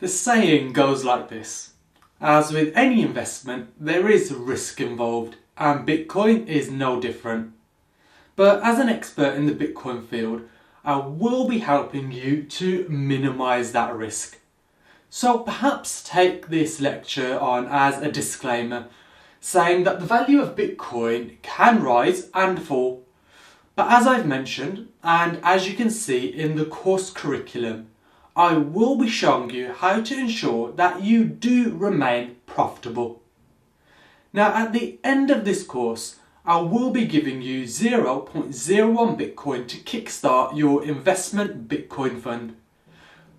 The saying goes like this: as with any investment, there is risk involved, and Bitcoin is no different. But as an expert in the Bitcoin field, I will be helping you to minimise that risk. So perhaps take this lecture on as a disclaimer, saying that the value of Bitcoin can rise and fall. But as I've mentioned, and as you can see in the course curriculum, I will be showing you how to ensure that you do remain profitable. Now at the end of this course, I will be giving you 0.01 Bitcoin to kickstart your investment Bitcoin fund.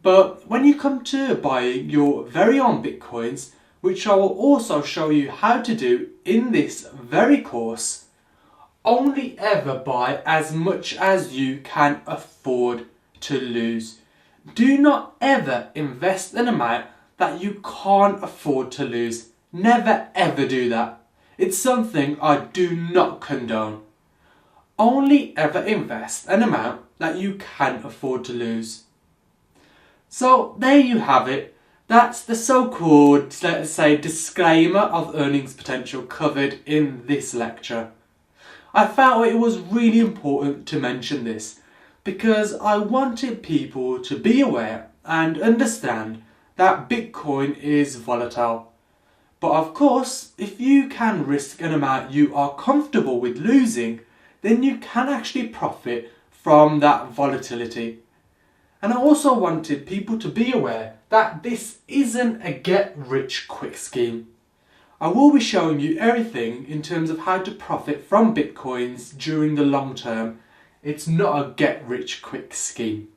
But when you come to buying your very own Bitcoins, which I will also show you how to do in this very course, only ever buy as much as you can afford to lose. Do not ever invest an amount that you can't afford to lose. Never ever do that. It's something I do not condone. Only ever invest an amount that you can afford to lose. So there you have it. That's the so-called, let's say, disclaimer of earnings potential covered in this lecture. I felt it was really important to mention this because I wanted people to be aware and understand that Bitcoin is volatile. But of course, if you can risk an amount you are comfortable with losing, then you can actually profit from that volatility. And I also wanted people to be aware that this isn't a get-rich-quick scheme. I will be showing you everything in terms of how to profit from Bitcoins during the long term. It's not a get-rich-quick scheme.